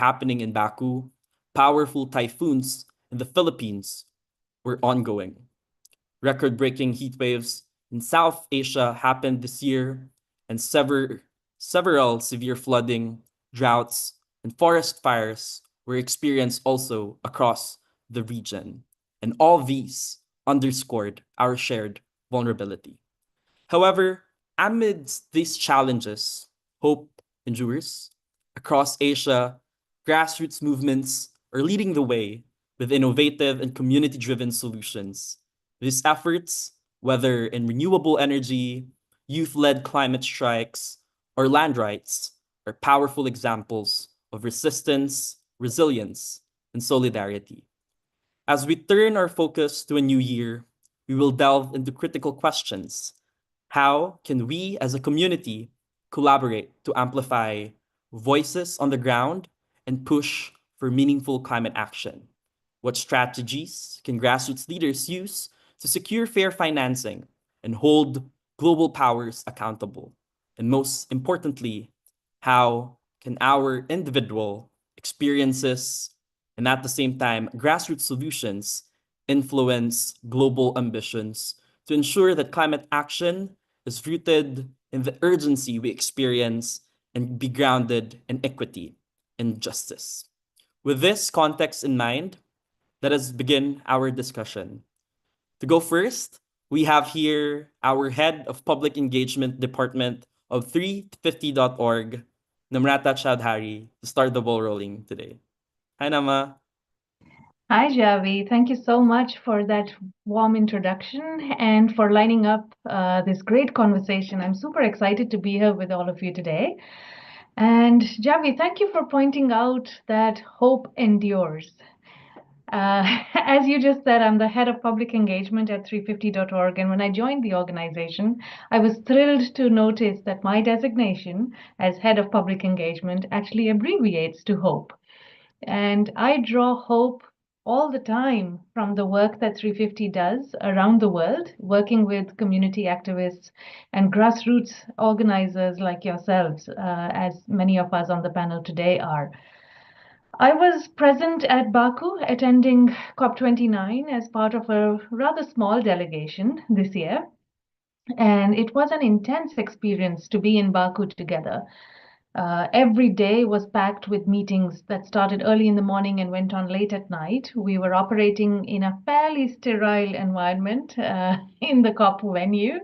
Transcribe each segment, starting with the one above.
happening in Baku, powerful typhoons in the Philippines were ongoing. Record-breaking heat waves in South Asia happened this year, and several severe flooding, droughts, and forest fires were experienced also across the region. And all these underscored our shared vulnerability. However, amidst these challenges, hope endures. Across Asia, grassroots movements are leading the way with innovative and community-driven solutions. These efforts, whether in renewable energy, youth-led climate strikes, or land rights, are powerful examples of resistance, resilience, and solidarity. As we turn our focus to a new year, we will delve into critical questions. How can we as a community collaborate to amplify voices on the ground and push for meaningful climate action? What strategies can grassroots leaders use to secure fair financing and hold global powers accountable? And most importantly, how can our individual experiences and at the same time grassroots solutions influence global ambitions to ensure that climate action is rooted in the urgency we experience and be grounded in equity and justice? With this context in mind, let us begin our discussion. To go first, we have here our Head of Public Engagement Department of 350.org, Namrata Chowdhury, to start the ball rolling today. Hi, Nama. Hi, Javi. Thank you so much for that warm introduction and for lining up this great conversation. I'm super excited to be here with all of you today. And Javi, thank you for pointing out that hope endures. As you just said, I'm the head of public engagement at 350.org. And when I joined the organization, I was thrilled to notice that my designation as head of public engagement actually abbreviates to HOPE. And I draw hope all the time from the work that 350 does around the world, working with community activists and grassroots organizers like yourselves, as many of us on the panel today are. I was present at Baku attending COP29 as part of a rather small delegation this year. And it was an intense experience to be in Baku together. Every day was packed with meetings that started early in the morning and went on late at night. We were operating in a fairly sterile environment in the COP venue.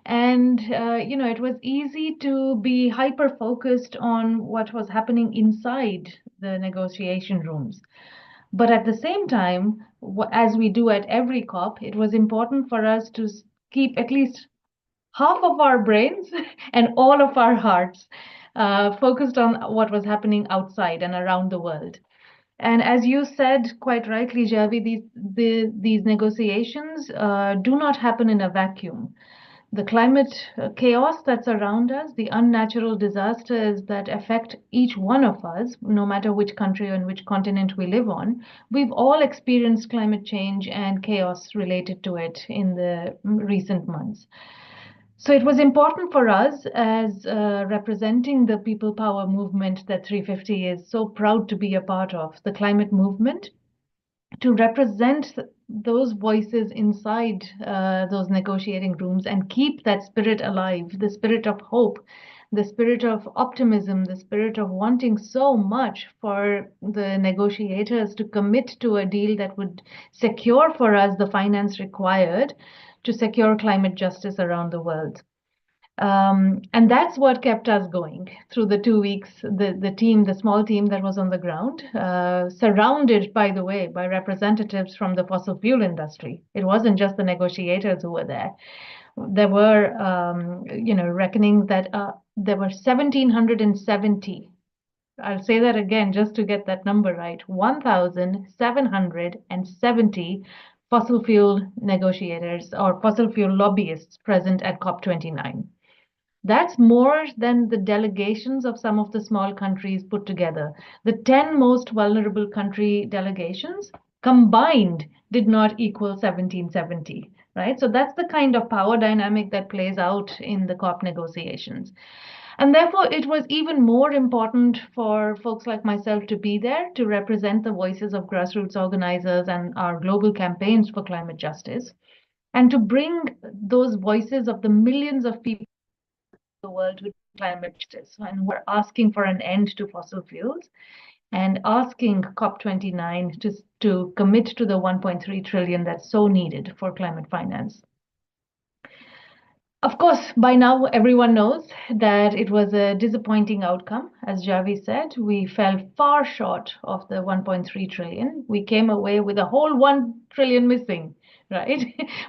And, it was easy to be hyper-focused on what was happening inside the negotiation rooms. But at the same time, as we do at every COP, it was important for us to keep at least half of our brains and all of our hearts focused on what was happening outside and around the world. And as you said quite rightly, Javi, these negotiations do not happen in a vacuum. The climate chaos that's around us, the unnatural disasters that affect each one of us, no matter which country and which continent we live on, we've all experienced climate change and chaos related to it in the recent months. So it was important for us as representing the people power movement that 350 is so proud to be a part of, the climate movement, to represent those voices inside those negotiating rooms and keep that spirit alive, the spirit of hope, the spirit of optimism, the spirit of wanting so much for the negotiators to commit to a deal that would secure for us the finance required to secure climate justice around the world. And that's what kept us going through the 2 weeks. The small team that was on the ground, surrounded, by the way, by representatives from the fossil fuel industry. It wasn't just the negotiators who were there. There were, reckoning that there were 1,770. I'll say that again just to get that number right. 1,770 fossil fuel negotiators or fossil fuel lobbyists present at COP29. That's more than the delegations of some of the small countries put together. The 10 most vulnerable country delegations combined did not equal 1770, right? So that's the kind of power dynamic that plays out in the COP negotiations. And therefore, it was even more important for folks like myself to be there to represent the voices of grassroots organizers and our global campaigns for climate justice, and to bring those voices of the millions of people in the world who climate justice and who are asking for an end to fossil fuels and asking COP29 to commit to the 1.3 trillion that's so needed for climate finance. Of course, by now everyone knows that it was a disappointing outcome. As Javi said, we fell far short of the 1.3 trillion. We came away with a whole 1 trillion missing, right?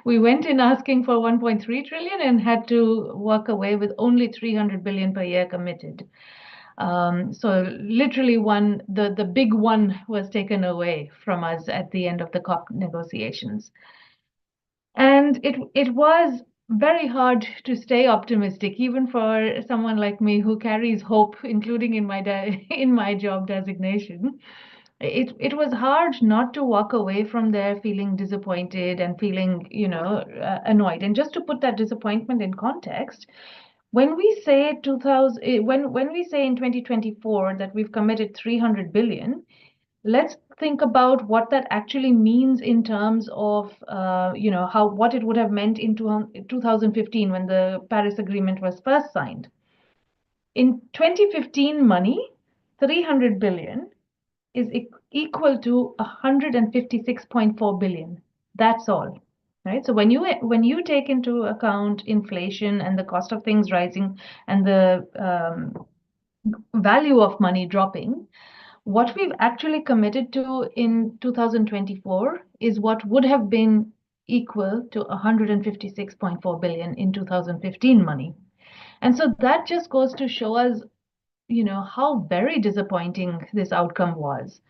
We went in asking for 1.3 trillion and had to walk away with only 300 billion per year committed. So literally the big one was taken away from us at the end of the COP negotiations. And it was very hard to stay optimistic, even for someone like me who carries hope, including in my in my job designation. It was hard not to walk away from there feeling disappointed and feeling, annoyed. And just to put that disappointment in context, when we say 2000, when we say in 2024 that we've committed 300 billion, let's think about what that actually means in terms of how what it would have meant in 2015 when the Paris Agreement was first signed. In 2015 money, 300 billion is equal to 156.4 billion. That's all. Right? So when you take into account inflation and the cost of things rising and the value of money dropping, what we've actually committed to in 2024 is what would have been equal to 156.4 billion in 2015 money. And so that just goes to show us, how very disappointing this outcome was.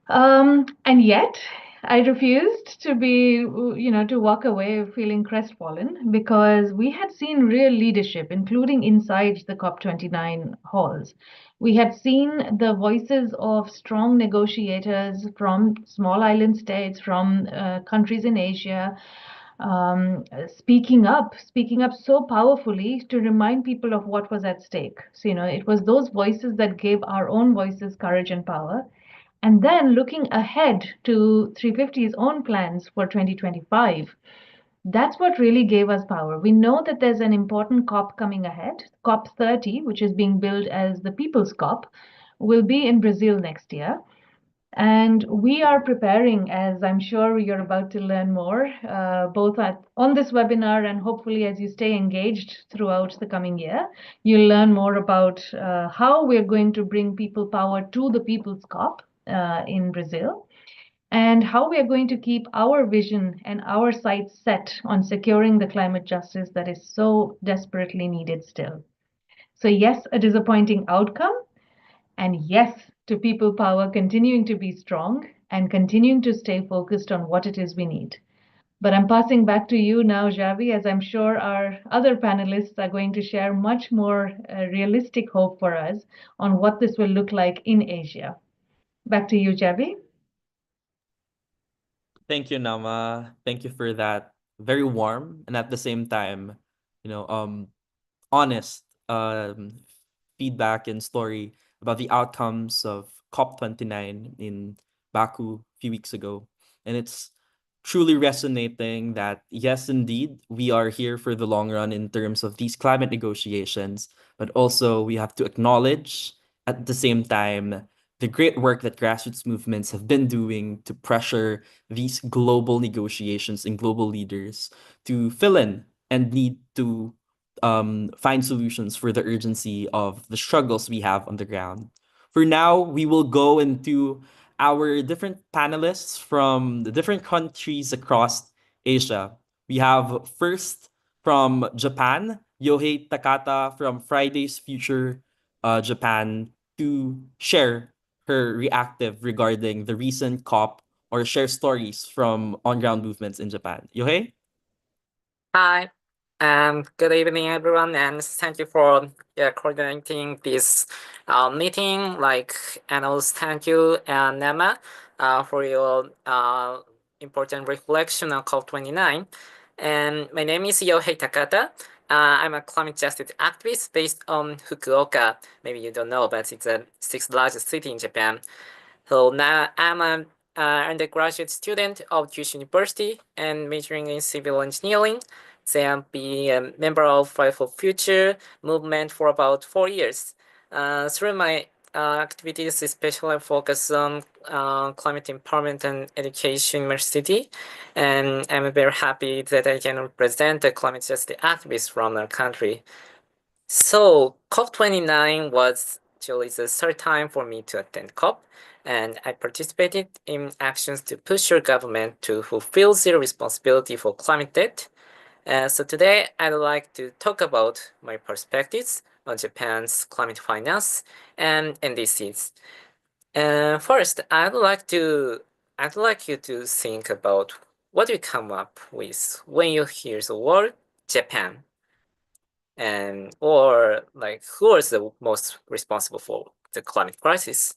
And yet, I refused to to walk away feeling crestfallen because we had seen real leadership, including inside the COP29 halls. We had seen the voices of strong negotiators from small island states, from countries in Asia, speaking up so powerfully to remind people of what was at stake. So, it was those voices that gave our own voices courage and power. And then looking ahead to 350's own plans for 2025, that's what really gave us power. We know that there's an important COP coming ahead. COP 30, which is being billed as the People's COP, will be in Brazil next year. And we are preparing, as I'm sure you're about to learn more, both on this webinar and hopefully as you stay engaged throughout the coming year, you'll learn more about how we're going to bring people power to the People's COP in Brazil, and how we are going to keep our vision and our sights set on securing the climate justice that is so desperately needed still. So yes, a disappointing outcome, and yes, to people power continuing to be strong and continuing to stay focused on what it is we need. But I'm passing back to you now, Javi, as I'm sure our other panelists are going to share much more realistic hope for us on what this will look like in Asia. Back to you, Javi. Thank you, Nama. Thank you for that very warm and at the same time, honest feedback and story about the outcomes of COP29 in Baku a few weeks ago. And it's truly resonating that, yes, indeed, we are here for the long run in terms of these climate negotiations, but also we have to acknowledge at the same time the great work that grassroots movements have been doing to pressure these global negotiations and global leaders to fill in and need to find solutions for the urgency of the struggles we have on the ground. For now, we will go into our different panelists from the different countries across Asia. We have first from Japan, Yohei Takata from Fridays Future Japan to share her reactive regarding the recent COP or share stories from on-ground movements in Japan. Yohei? Hi, and good evening, everyone, and thank you for coordinating this meeting. And also thank you, Nema, for your important reflection on COP29. And my name is Yohei Takata, I'm a climate justice activist based on Fukuoka. Maybe you don't know, but it's the sixth largest city in Japan. So now I'm an undergraduate student of Kyushu University and majoring in civil engineering. So I'm being a member of Friday for Future movement for about 4 years. Through my activities, especially focus on climate empowerment and education in my city, and I'm very happy that I can represent the climate justice activists from our country. So COP29 was actually the third time for me to attend COP, and I participated in actions to push your government to fulfill their responsibility for climate debt. So today I'd like to talk about my perspectives on Japan's climate finance and NDCs. First, I'd like you to think about what you come up with when you hear the word Japan, and or like who is the most responsible for the climate crisis.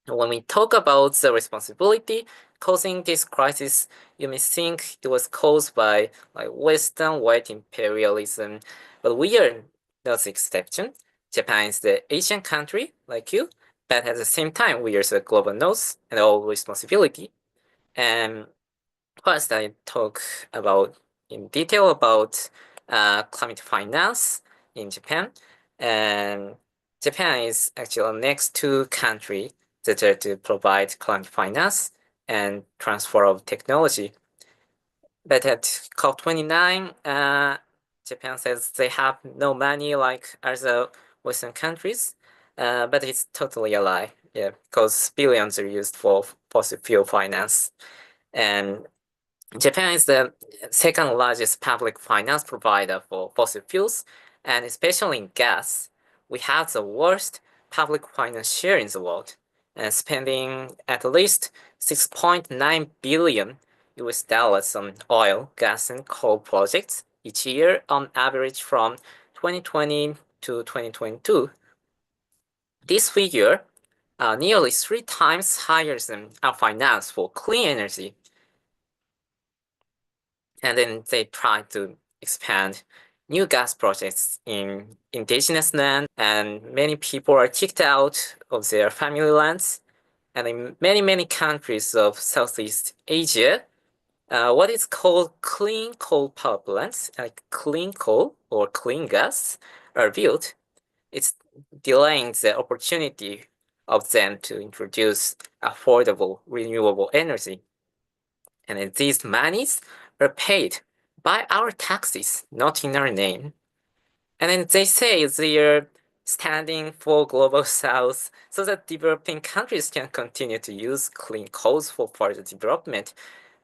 When we talk about the responsibility causing this crisis, you may think it was caused by like Western white imperialism, but we are not the exception. Japan is the Asian country like you, but at the same time we are the global north and all responsibility. And first, I talk about in detail about climate finance in Japan. And Japan is actually the next two country that are to provide climate finance and transfer of technology. But at COP29, Japan says they have no money like other Western countries, but it's totally a lie. Yeah, because billions are used for fossil fuel finance. And Japan is the second largest public finance provider for fossil fuels, and especially in gas. We have the worst public finance share in the world, and spending at least 6.9 billion US dollars on oil, gas, and coal projects each year on average from 2020 to 2022. This figure, nearly 3 times higher than our finance for clean energy. And then they try to expand new gas projects in indigenous land, and many people are kicked out of their family lands. And in many, many countries of Southeast Asia, what is called clean coal power plants, like clean coal or clean gas, are built. It's delaying the opportunity of them to introduce affordable renewable energy. And these monies are paid by our taxes, not in our name. And then they say they're standing for global south so that developing countries can continue to use clean coals for further development.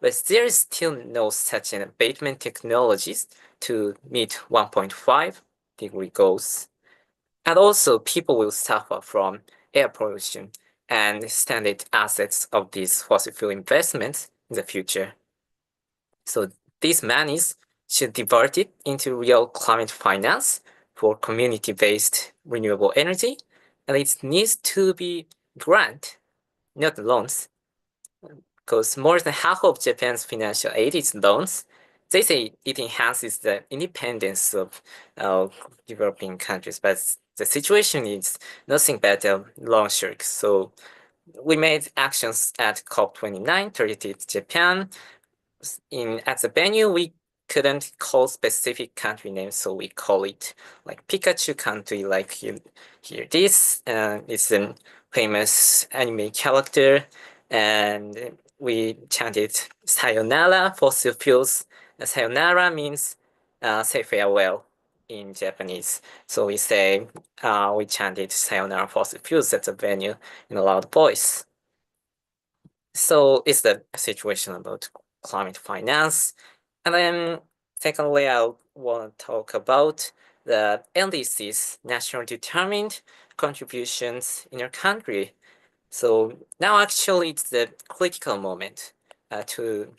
But there is still no such an abatement technologies to meet 1.5-degree goals. And also people will suffer from air pollution and stranded assets of these fossil fuel investments in the future. So these monies should divert it into real climate finance for community-based renewable energy, and it needs to be grant, not loans, because more than half of Japan's financial aid is loans. They say it enhances the independence of developing countries, but the situation is nothing but a loan shark. So we made actions at COP29 targeted Japan. At the venue, we couldn't call specific country names, so we call it like Pikachu country, like you hear this. It's a famous anime character, and we chanted sayonara fossil fuels. Sayonara means say farewell in Japanese. So we say, we chanted sayonara fossil fuels at the venue in a loud voice. So it's the situation about climate finance. And then secondly, I want to talk about the NDC's national determined contributions in your country. So now actually it's the critical moment to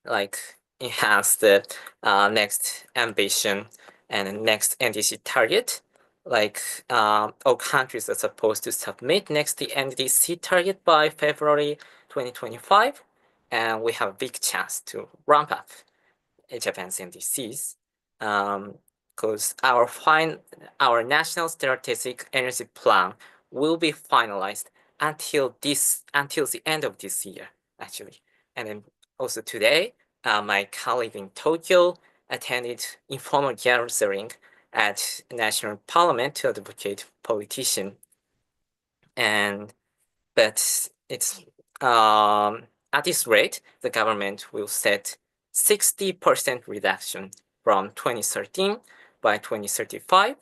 like enhance the next ambition and next NDC target. Like all countries are supposed to submit next the NDC target by February 2025, and we have a big chance to ramp up Japan's NDCs. because our national strategic energy plan will be finalized until the end of this year, actually. And then also today, my colleague in Tokyo attended informal gathering at national parliament to advocate politician. But it's at this rate, the government will set 60% reduction from 2013 by 2035.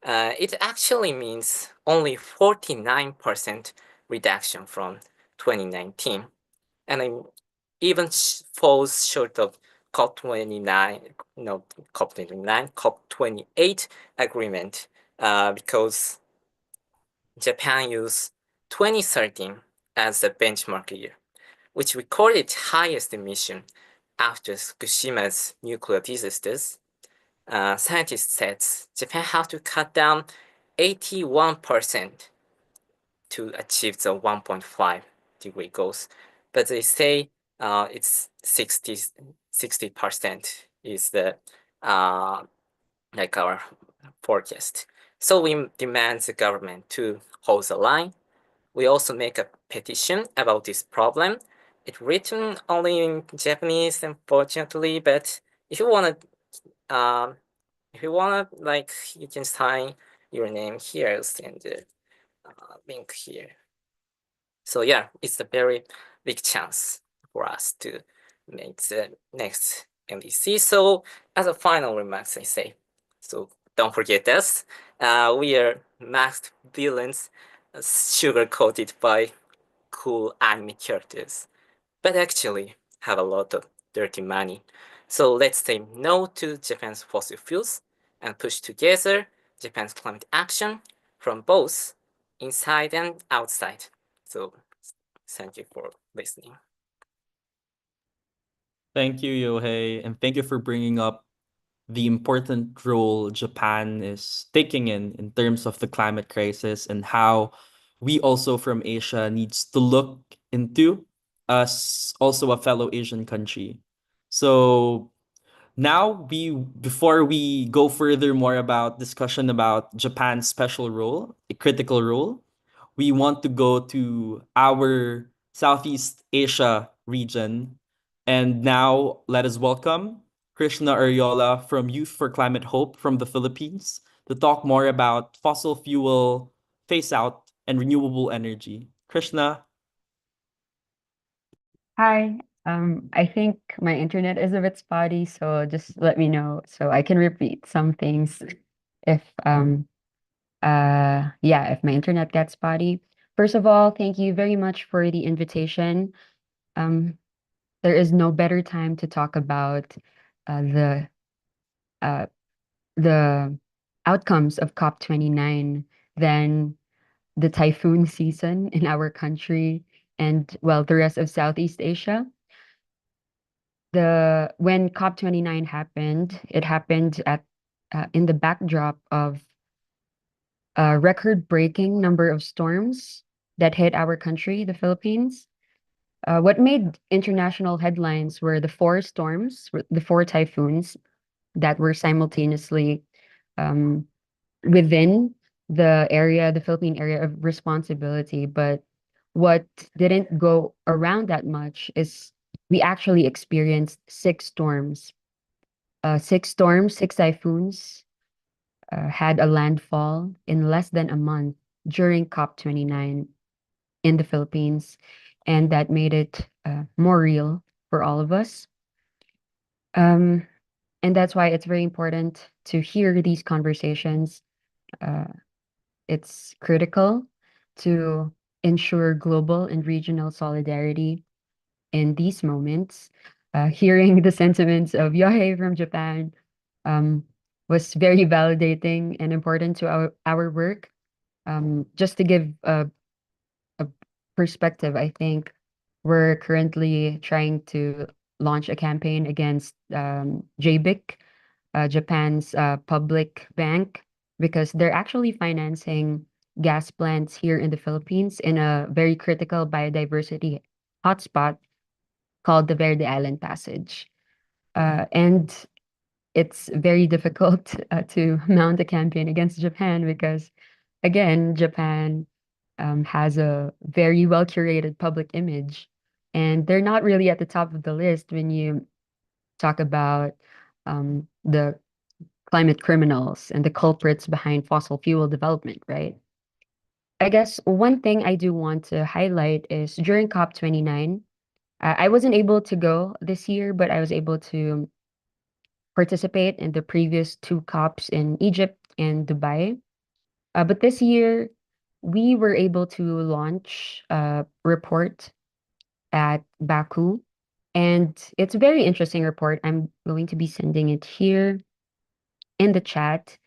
It actually means only 49% reduction from 2019, and it even falls short of COP29, no, COP29, COP28 agreement, because Japan used 2013 as the benchmark year, which recorded highest emission after Fukushima's nuclear disasters. Scientists said Japan has to cut down 81% to achieve the 1.5-degree goals, but they say it's 60% is the like our forecast. So we demand the government to hold the line. We also make a petition about this problem. It's written only in Japanese, unfortunately, but if you wanna, like, you can sign your name here. I'll send the link here. So yeah, it's a very big chance for us to make the next MDC. So as a final remarks, I say, so don't forget us. We are masked villains, sugar-coated by cool anime characters, but actually have a lot of dirty money. So let's say no to Japan's fossil fuels and push together Japan's climate action from both inside and outside. So thank you for listening. Thank you, Yohei, and thank you for bringing up the important role Japan is taking in terms of the climate crisis and how we also from Asia needs to look into us also a fellow Asian country. So now before we go further more about discussion about Japan's special role, a critical role, we want to go to our Southeast Asia region. And now let us welcome Krishna Ariola from Youth for Climate Hope from the Philippines to talk more about fossil fuel phase out and renewable energy. Krishna. Hi. I think my internet is a bit spotty, so just let me know so I can repeat some things if yeah, if my internet gets spotty. First of all, thank you very much for the invitation. There is no better time to talk about uh, the outcomes of COP29 than the typhoon season in our country and, well, the rest of Southeast Asia. When COP29 happened, it happened at in the backdrop of a record-breaking number of storms that hit our country, the Philippines. What made international headlines were the four storms, the four typhoons that were simultaneously within the Philippine area of responsibility. But what didn't go around that much is we actually experienced six storms. Six typhoons had a landfall in less than a month during COP29 in the Philippines, and that made it more real for all of us. And that's why it's very important to hear these conversations. It's critical to ensure global and regional solidarity in these moments. Hearing the sentiments of Yohei from Japan was very validating and important to our work. Just to give a perspective, I think we're currently trying to launch a campaign against JBIC, Japan's public bank, because they're actually financing gas plants here in the Philippines in a very critical biodiversity hotspot called the Verde Island Passage. And it's very difficult to mount a campaign against Japan because, again, Japan has a very well curated public image, and they're not really at the top of the list when you talk about the climate criminals and the culprits behind fossil fuel development, right? I guess one thing I do want to highlight is during COP29, I wasn't able to go this year, but I was able to participate in the previous two COPs in Egypt and Dubai. But this year, we were able to launch a report at Baku, and it's a very interesting report. I'm going to be sending it here in the chat.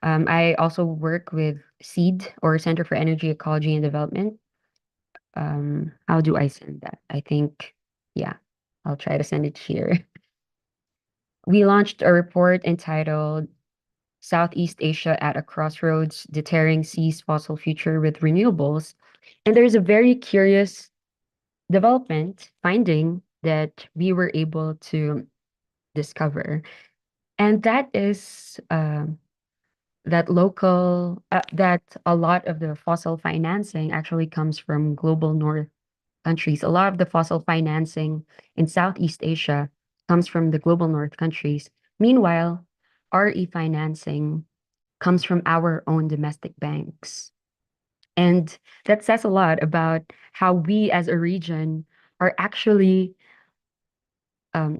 I also work with SEED, or Center for Energy, Ecology, and Development. How do I send that? I think, yeah, I'll try to send it here. We launched a report entitled Southeast Asia at a Crossroads, Deterring Sea's Fossil Future with Renewables. And there's a very curious development finding that we were able to discover. And that is that a lot of the fossil financing actually comes from global north countries. A lot of the fossil financing in Southeast Asia comes from the global north countries. Meanwhile, RE financing comes from our own domestic banks. And that says a lot about how we as a region are actually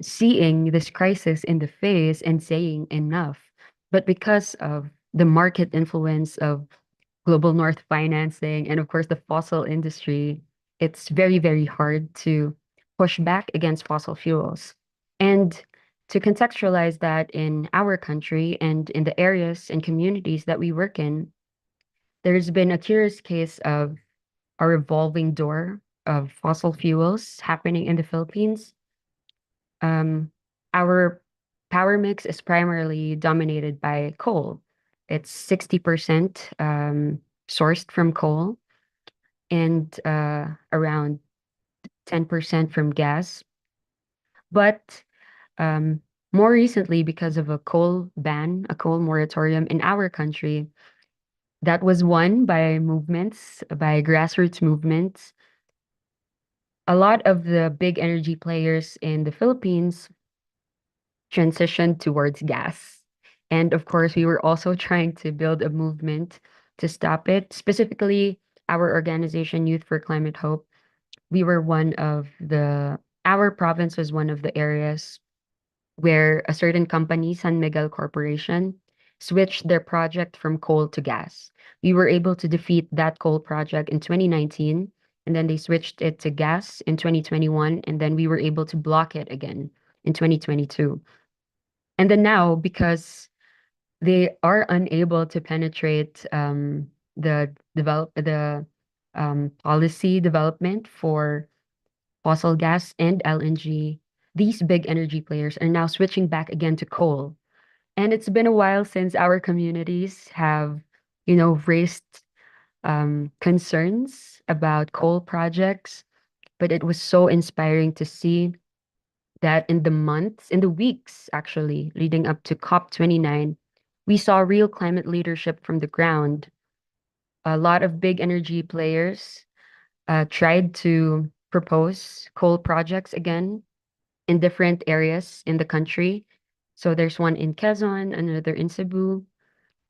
seeing this crisis in the face and saying enough. But because of the market influence of global north financing and, of course, the fossil industry, it's very, very hard to push back against fossil fuels. And to contextualize that in our country and in the areas and communities that we work in, there's been a curious case of a revolving door of fossil fuels happening in the Philippines. Our power mix is primarily dominated by coal. It's 60% sourced from coal and around 10% from gas. But more recently, because of a coal ban, a coal moratorium in our country, that was won by movements, by grassroots movements. A lot of the big energy players in the Philippines transitioned towards gas. And of course, we were also trying to build a movement to stop it. Specifically, our organization, Youth for Climate Hope, we were our province was one of the areas where a certain company, San Miguel Corporation, switched their project from coal to gas. We were able to defeat that coal project in 2019, and then they switched it to gas in 2021, and then we were able to block it again in 2022. And then now, because they are unable to penetrate the policy development for fossil gas and LNG, these big energy players are now switching back again to coal. And it's been a while since our communities have, raised concerns about coal projects, but it was so inspiring to see that in the weeks actually leading up to COP29, we saw real climate leadership from the ground. A lot of big energy players tried to propose coal projects again in different areas in the country. So there's one in Quezon, another in Cebu,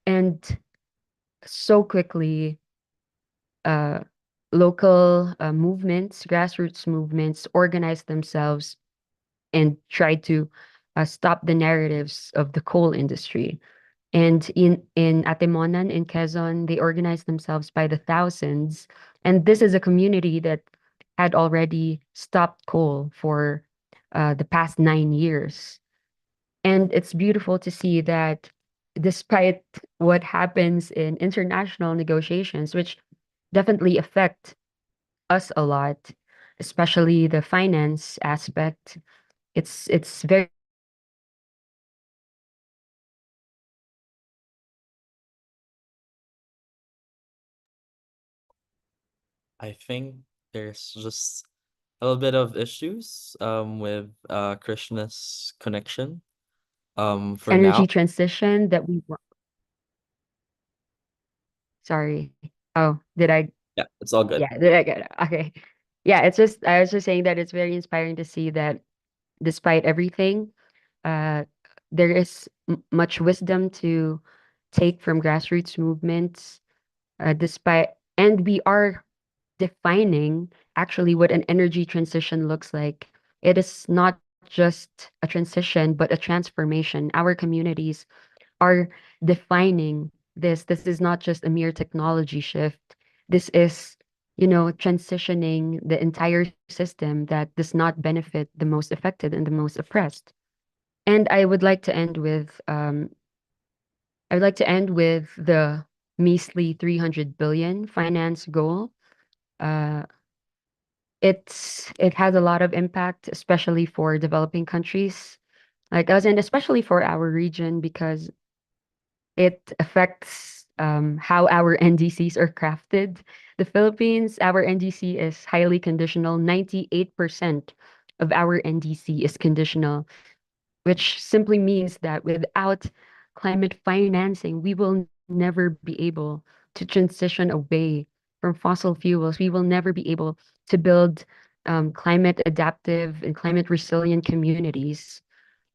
and so quickly, uh, local movements, grassroots movements, organized themselves and tried to stop the narratives of the coal industry. And in Atimonan, in Quezon, they organized themselves by the thousands. And this is a community that had already stopped coal for the past 9 years. And it's beautiful to see that despite what happens in international negotiations, which definitely affect us a lot, especially the finance aspect, it's very I think there's just a little bit of issues with Krishna's connection. for Energy now. transition that we want. Sorry. Oh, did I? Yeah, it's all good. Yeah, did I get it? Okay. Yeah, it's just I was just saying that it's very inspiring to see that despite everything, uh, there is much wisdom to take from grassroots movements. Despite, and we are defining actually what an energy transition looks like. It is not just a transition, but a transformation. Our communities are defining this. This is not just a mere technology shift. This is, transitioning the entire system that does not benefit the most affected and the most oppressed. And I would like to end with the measly 300 billion finance goal. Uh, it has a lot of impact, especially for developing countries like us, and especially for our region because it affects how our NDCs are crafted. The Philippines, our NDC is highly conditional. 98% of our NDC is conditional, which simply means that without climate financing, we will never be able to transition away from fossil fuels. We will never be able to build climate adaptive and climate resilient communities.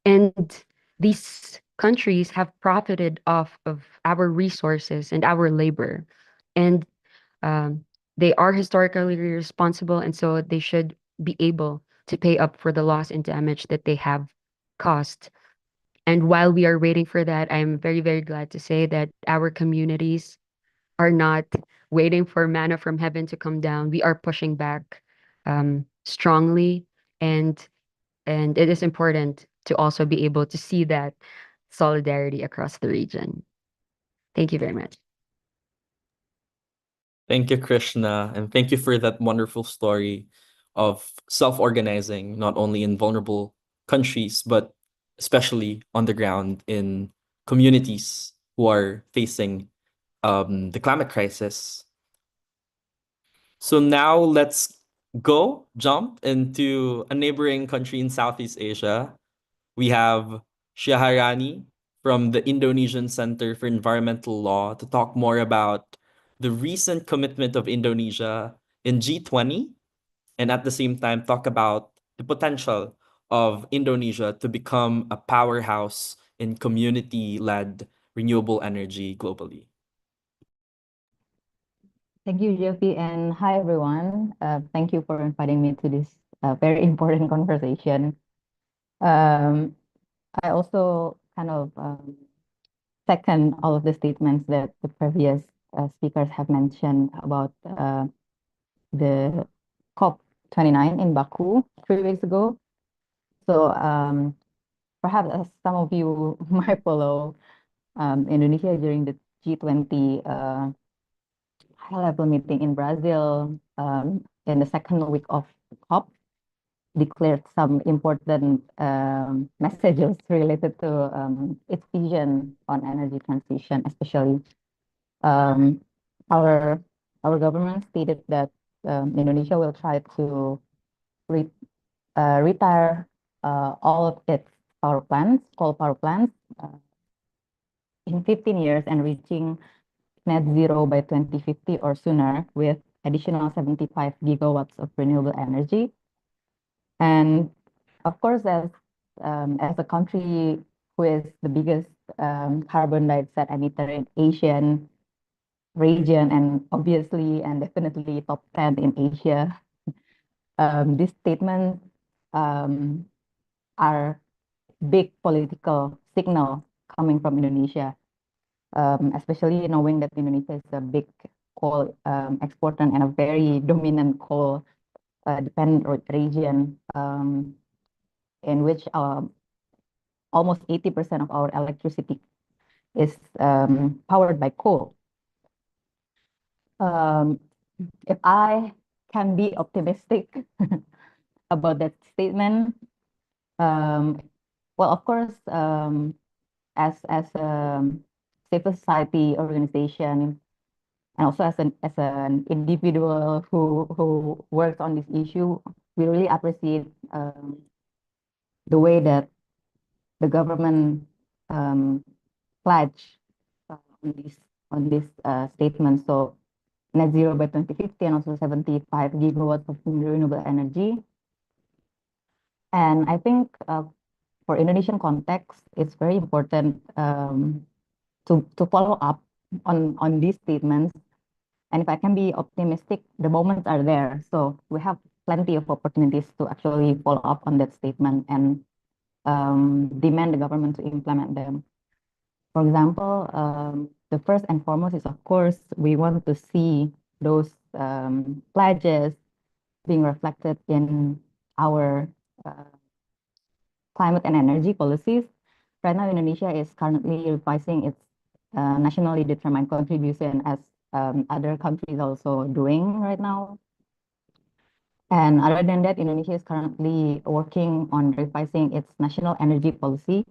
And these countries have profited off of our resources and our labor. And um, they are historically responsible, and so they should be able to pay up for the loss and damage that they have caused. And while we are waiting for that, I'm very, very glad to say that our communities are not waiting for manna from heaven to come down. We are pushing back strongly, and it is important to also be able to see that solidarity across the region. Thank you very much. Thank you, Krishna, and thank you for that wonderful story of self-organizing, not only in vulnerable countries, but especially on the ground in communities who are facing the climate crisis. So now let's jump into a neighboring country in Southeast Asia. We have Syaharani from the Indonesian Center for Environmental Law to talk more about the recent commitment of Indonesia in G20 and at the same time talk about the potential of Indonesia to become a powerhouse in community-led renewable energy globally. Thank you, Jeffy, and hi, everyone. Thank you for inviting me to this very important conversation. I also kind of second all of the statements that the previous speakers have mentioned about the COP29 in Baku 3 weeks ago. So perhaps as some of you might follow Indonesia during the G20 high-level meeting in Brazil in the second week of COP declared some important messages related to its vision on energy transition, especially um, our government stated that Indonesia will try to re retire all of its coal power plants, in 15 years and reaching net zero by 2050 or sooner with additional 75 gigawatts of renewable energy. And of course, as a country who is the biggest carbon dioxide emitter in Asian region and obviously and definitely top 10 in Asia, these statements are big political signal coming from Indonesia, especially knowing that Indonesia is a big coal exporter and a very dominant coal dependent region, in which almost 80% of our electricity is powered by coal. If I can be optimistic about that statement, well, of course, as a civil society organization and also as an individual who works on this issue, we really appreciate the way that the government pledge on this statement. So net zero by 2050 and also 75 gigawatts of renewable energy. And I think for Indonesian context, it's very important to follow up on these statements. And if I can be optimistic, the moments are there. So we have plenty of opportunities to actually follow up on that statement and demand the government to implement them. For example, the first and foremost is, of course, we want to see those pledges being reflected in our climate and energy policies. Right now, Indonesia is currently revising its nationally determined contribution as other countries also doing right now. And other than that, Indonesia is currently working on revising its national energy policy.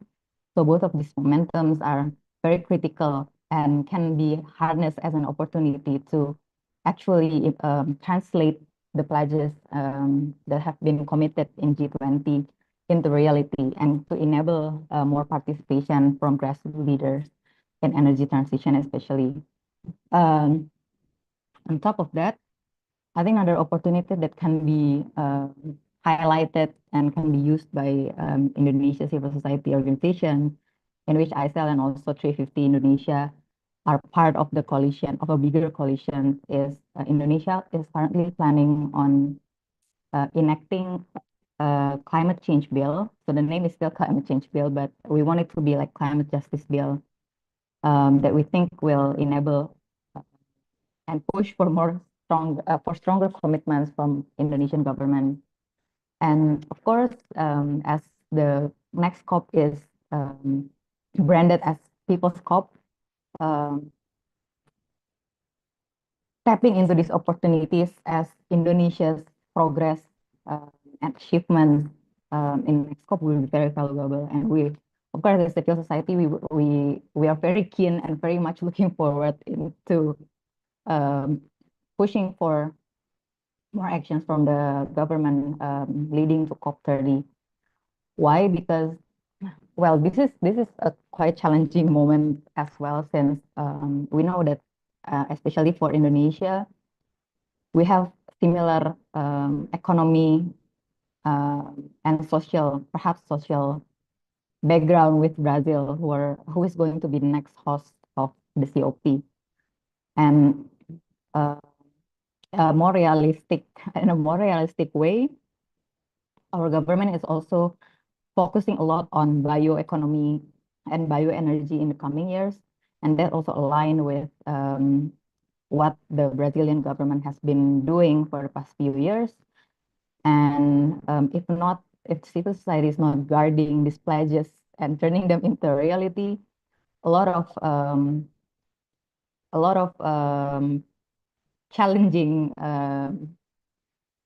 So both of these momentums are very critical and can be harnessed as an opportunity to actually translate the pledges that have been committed in G20 into reality and to enable more participation from grassroots leaders in energy transition, especially. On top of that, I think another opportunity that can be highlighted and can be used by Indonesia civil society organization, in which ICEL and also 350 Indonesia are part of the coalition, of a bigger coalition, is Indonesia is currently planning on enacting a climate change bill. So the name is still climate change bill, but we want it to be like climate justice bill that we think will enable and push for stronger commitments from Indonesian government. And of course, as the next COP is branded as People's COP, tapping into these opportunities as Indonesia's progress and achievement in next COP will be very valuable. And we, of course, as a civil society, we are very keen and very much looking forward to pushing for more actions from the government leading to COP30. Why? Because, well, this is a quite challenging moment as well, since we know that especially for Indonesia, we have similar economy and perhaps social background with Brazil, who is going to be the next host of the COP. And in a more realistic way, our government is also focusing a lot on bioeconomy and bioenergy in the coming years, and that also align with what the Brazilian government has been doing for the past few years. And if civil society is not guarding these pledges and turning them into reality, a lot of challenging, a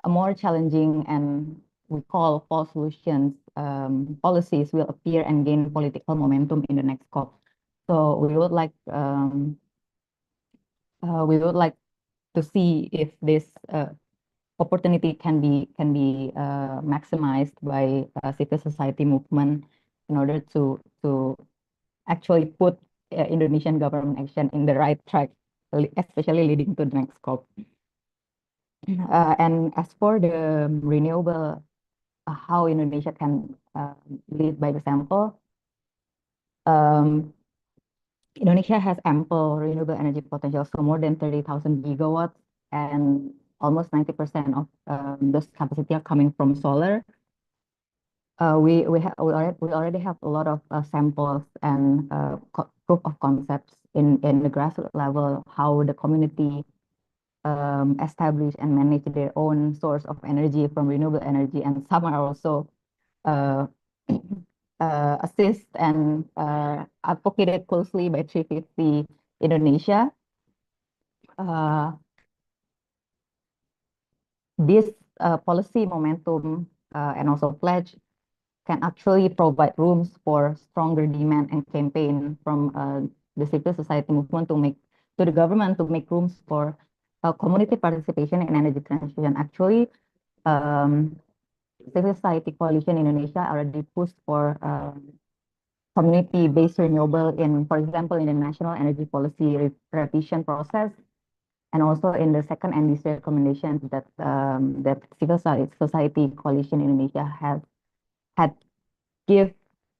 more challenging and we call false solutions policies will appear and gain political momentum in the next COP. So we would like to see if this opportunity can be maximized by civil society movement in order to actually put Indonesian government action in the right track, especially leading to the next COP. And as for the renewable, how Indonesia can lead by example, Indonesia has ample renewable energy potential, so more than 30,000 gigawatts, and almost 90% of those capacity are coming from solar. We already have a lot of samples and proof of concepts in the grassroots level, how the community establish and manage their own source of energy from renewable energy, and some are also assist and advocated closely by 350 Indonesia. This policy momentum and also pledge can actually provide rooms for stronger demand and campaign from the civil society movement to the government to make rooms for community participation in energy transition. Actually, civil society coalition Indonesia already pushed for community-based renewable in, for example, in the National Energy Policy revision process, and also in the second NDC recommendations that that civil society coalition Indonesia has had give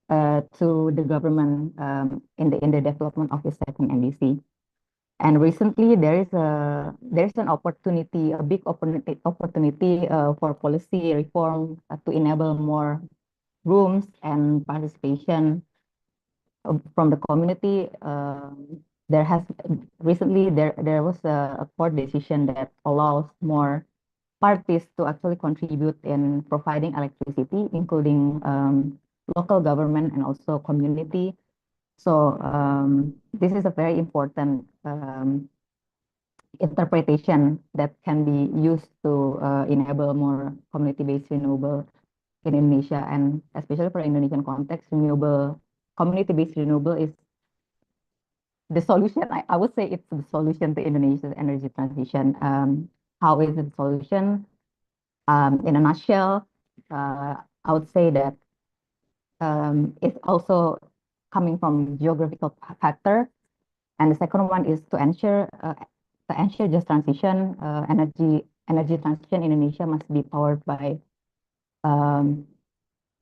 to the government in the development of the second NDC. And recently, there's an opportunity, a big opportunity for policy reform to enable more rooms and participation from the community. There has recently there was a court decision that allows more parties to actually contribute in providing electricity, including local government and also community. So this is a very important interpretation that can be used to enable more community-based renewable in Indonesia, and especially for Indonesian context, community-based renewable is the solution. I would say it's the solution to Indonesia's energy transition. How is it the solution? In a nutshell, I would say that it's also coming from geographical factor, and the second one is to ensure just transition. Energy transition in Indonesia must be powered by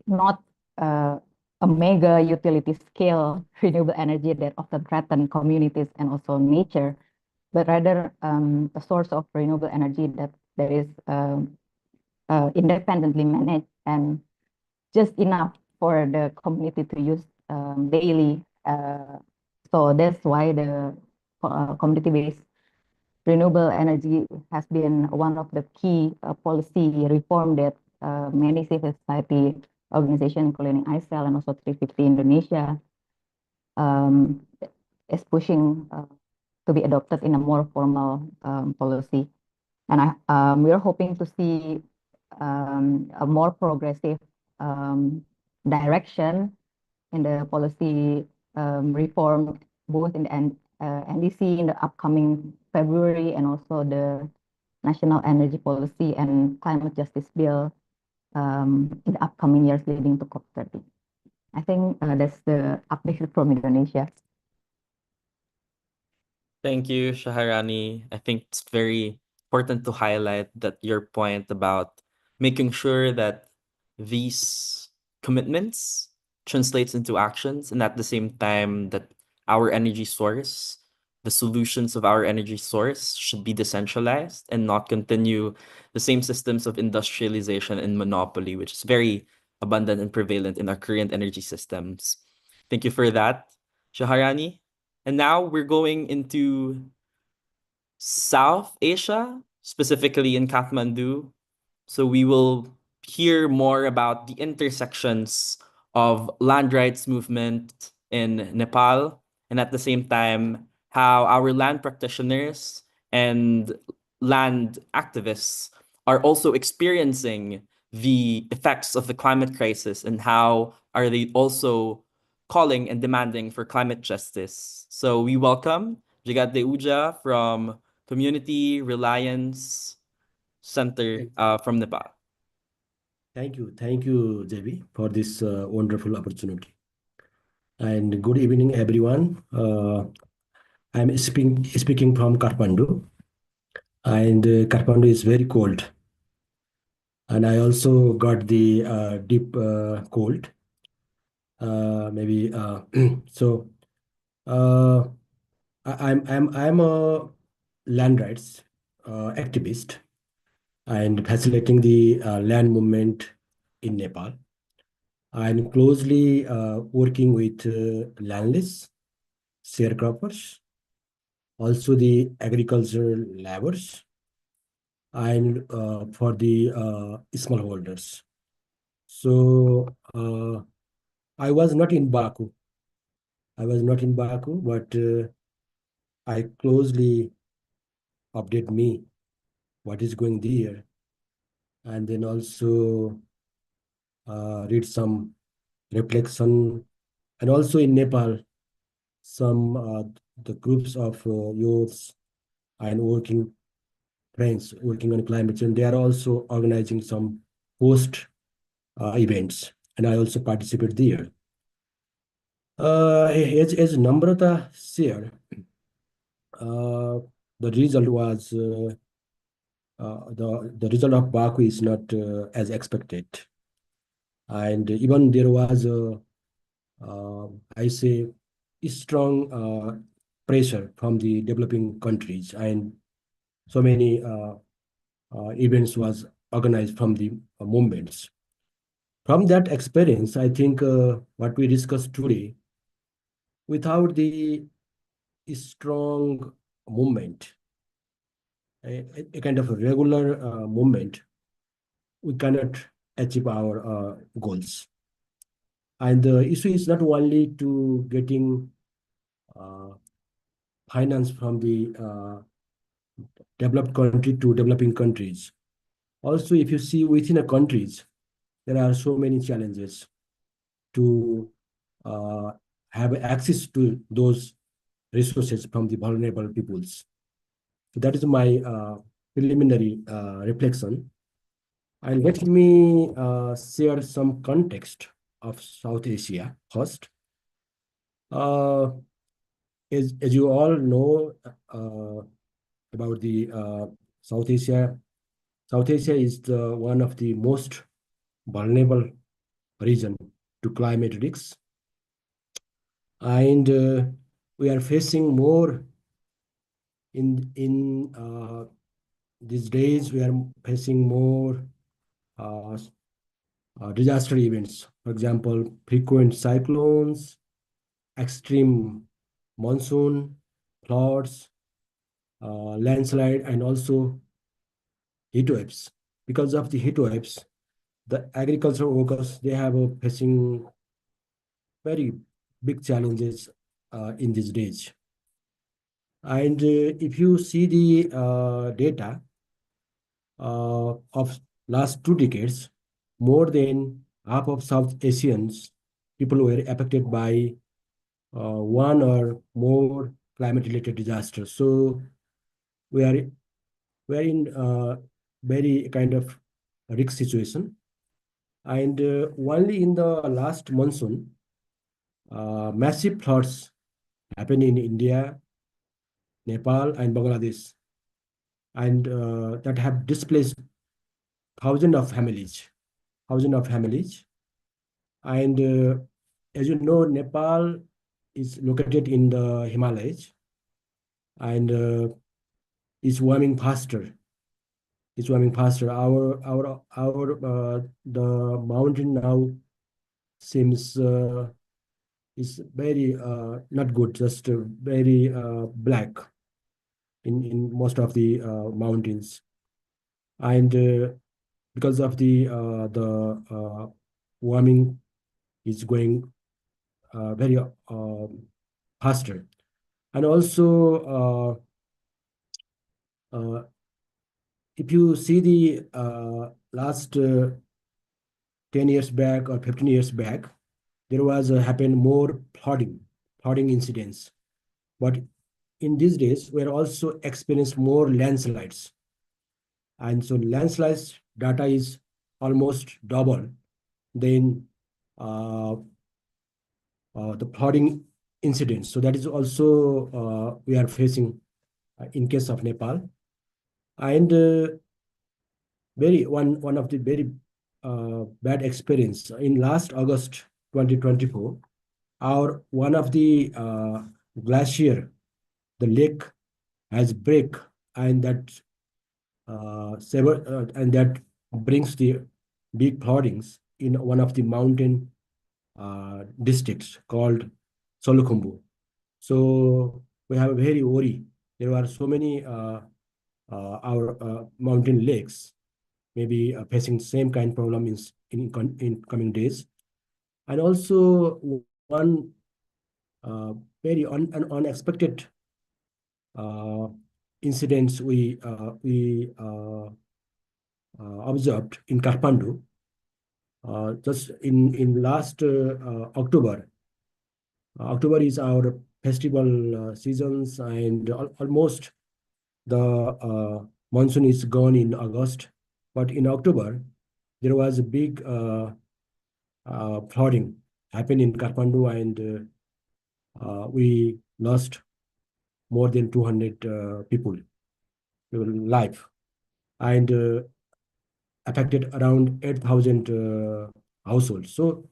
not a mega utility scale renewable energy that often threaten communities and also nature, but rather a source of renewable energy that is independently managed and just enough for the community to use daily. So that's why the community-based renewable energy has been one of the key policy reform that many civil society organizations, including ICEL and also 350 Indonesia, is pushing to be adopted in a more formal policy. And we are hoping to see a more progressive direction in the policy reform, both in the NDC in the upcoming February and also the National Energy Policy and Climate Justice Bill in the upcoming years leading to COP30. I think that's the update from Indonesia. Thank you, Shaharani. I think it's very important to highlight that your point about making sure that these commitments translates into actions, and at the same time that our energy source, the solutions of our energy source should be decentralized and not continue the same systems of industrialization and monopoly, which is very abundant and prevalent in our current energy systems. Thank you for that, Shaharani. And now we're going into South Asia, specifically in Kathmandu. So we will hear more about the intersections of land rights movement in Nepal, and at the same time, how our land practitioners and land activists are also experiencing the effects of the climate crisis, and how are they also calling and demanding for climate justice. So we welcome Jagat Deuja from Community Reliance Center from Nepal. Thank you, JB, for this wonderful opportunity. And good evening, everyone. I'm speaking from Kathmandu, and Kathmandu is very cold. And I also got the deep cold. Maybe so. I'm a land rights activist and facilitating the land movement in Nepal. I'm closely working with landless sharecroppers, also the agricultural laborers, and for the smallholders. So I was not in Baku. But I closely update me what is going there, and then also read some reflection, and also in Nepal, some the groups of youths and working friends working on climate change. They are also organizing some post events, and I also participate there. As Namrata shared, the result was the result of Baku is not as expected, and even there was I say strong pressure from the developing countries, and so many events was organized from the movements. From that experience, I think what we discussed today, without the strong movement, a kind of a regular movement, we cannot achieve our goals. And the issue is not only to getting uh, finance from the developed country to developing countries. Also, if you see within a countries, there are so many challenges to uh, have access to those resources from the vulnerable peoples. So that is my preliminary reflection. And let me share some context of South Asia first. Uh, as you all know about the South Asia is one of the most vulnerable region to climate risks. And we are facing more in these days, we are facing more uh, disaster events. For example, frequent cyclones, extreme monsoon, floods, landslide, and also heat waves. Because of the heat waves, the agricultural workers, they have facing very big challenges in these days. And if you see the data of last 2 decades, more than half of South Asians people were affected by one or more climate-related disasters. So we are in very kind of risk situation. And only in the last monsoon, massive floods happened in India, Nepal, and Bangladesh, and that have displaced thousands of families, thousands of families. And as you know, Nepal is located in the Himalayas and is warming faster. It's warming faster. Our the mountain now seems is very not good, just very black in most of the mountains. And because of the warming is going very faster. And also, if you see the last 10 years back or 15 years back, there was happened more flooding incidents. But in these days, we're also experiencing more landslides. And so landslides data is almost double than uh, the flooding incidents. So that is also we are facing in case of Nepal. And one of the very bad experience in last August 2024, our one of the glacier, the lake has break, and that brings the big floodings in one of the mountain districts called Solukhumbu. So we have a very worry. There are so many our mountain lakes maybe facing same kind of problem in coming days. And also one very unexpected uh, incidents we observed in Kathmandu just in last October. October is our festival seasons, and almost the monsoon is gone in August. But in October, there was a big flooding happened in Kathmandu, and we lost more than 200 people life, and affected around 8,000 households. So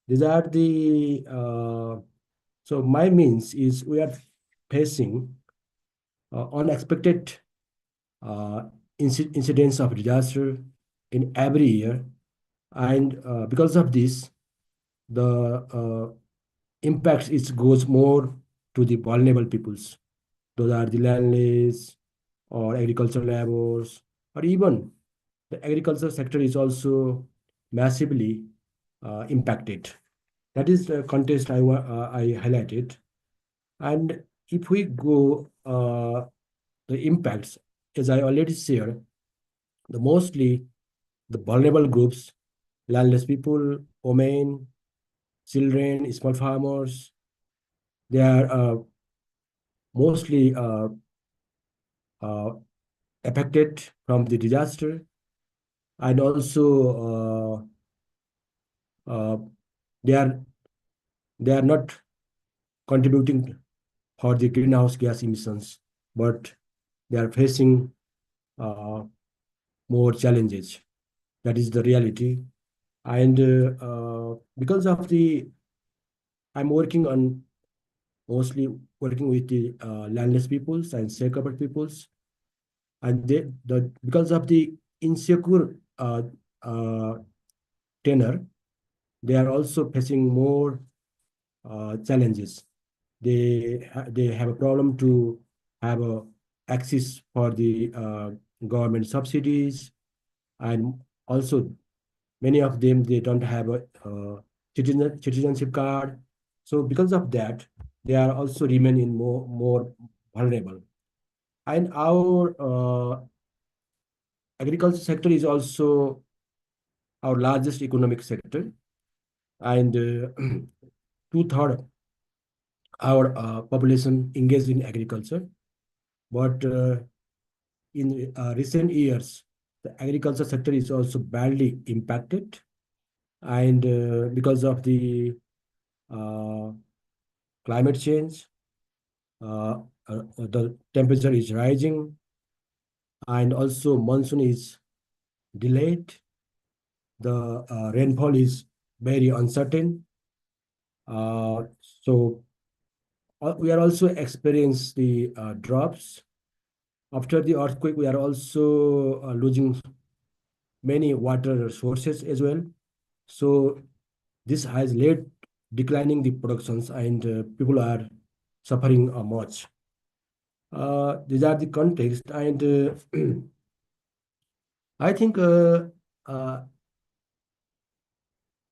these are the so my means is we are facing unexpected uh, incidents of disaster in every year, and because of this, the impacts it goes more to the vulnerable peoples. Those are the landless or agricultural laborers, or even the agricultural sector is also massively impacted. That is the context I highlighted. And if we go the impacts, as I already shared, the mostly the vulnerable groups, landless people, women, children, small farmers, they are mostly uh, affected from the disaster, and also they are they are not contributing for the greenhouse gas emissions, but they are facing uh, more challenges. That is the reality. And because of the, I'm working on mostly working with the landless peoples and sharecropper peoples, and the because of the insecure uh, tenor, they are also facing more challenges. They have a problem to have a access for the government subsidies, and also many of them they don't have a citizenship card. So because of that, they are also remain in more vulnerable. And our agriculture sector is also our largest economic sector, and two-thirds our population engaged in agriculture. But in recent years, the agriculture sector is also badly impacted, and because of the uh, climate change, the temperature is rising, and also monsoon is delayed. The rainfall is very uncertain. So we are also experiencing the drops. After the earthquake, we are also losing many water sources as well. So this has led declining the productions, and people are suffering much. These are the context, and I think uh,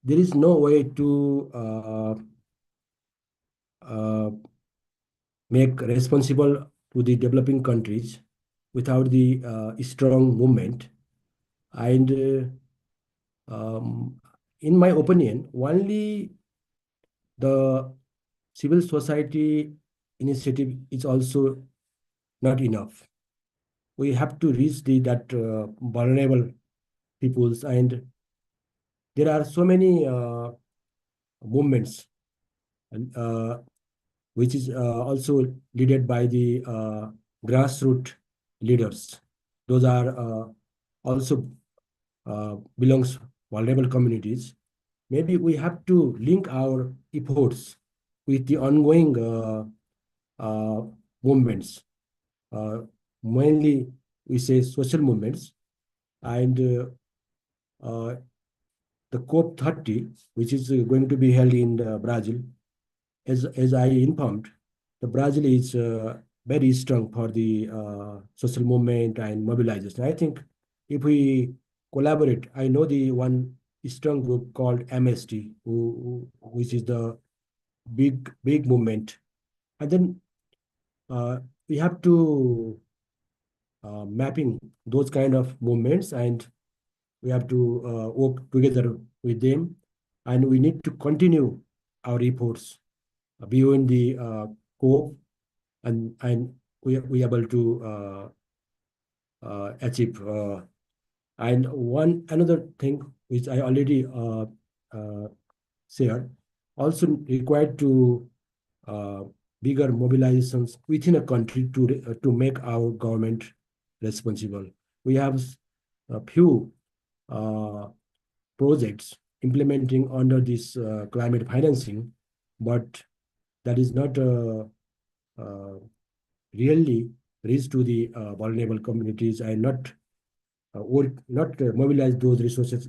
there is no way to uh, make responsible to the developing countries without the strong movement. And in my opinion, only the civil society initiative is also not enough. We have to reach the that vulnerable peoples, and there are so many movements, and which is also led by the grassroots leaders. Those are also belongs vulnerable communities. Maybe we have to link our efforts with the ongoing uh, movements, uh, mainly we say social movements, and the COP30, which is going to be held in Brazil. As I informed, the Brazil is very strong for the social movement and mobilization. I think if we collaborate, I know the one strong group called MST, which is the big movement, and then uh, we have to mapping those kind of movements, and we have to work together with them, and we need to continue our efforts beyond the COP, and we able to achieve. And one another thing which I already shared, also required to bigger mobilizations within a country to make our government responsible. We have a few projects implementing under this climate financing, but that is not really reach to the vulnerable communities and not mobilize those resources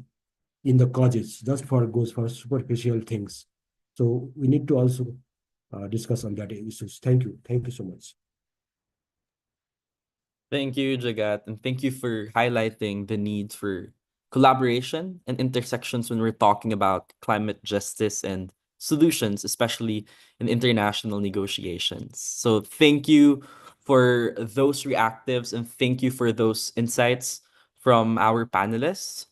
in the causes, just for goes for superficial things. So we need to also discuss on that issues. Thank you. Thank you so much. Thank you, Jagat, and thank you for highlighting the need for collaboration and intersections when we're talking about climate justice and solutions, especially in international negotiations. So thank you for those reactives and thank you for those insights from our panelists.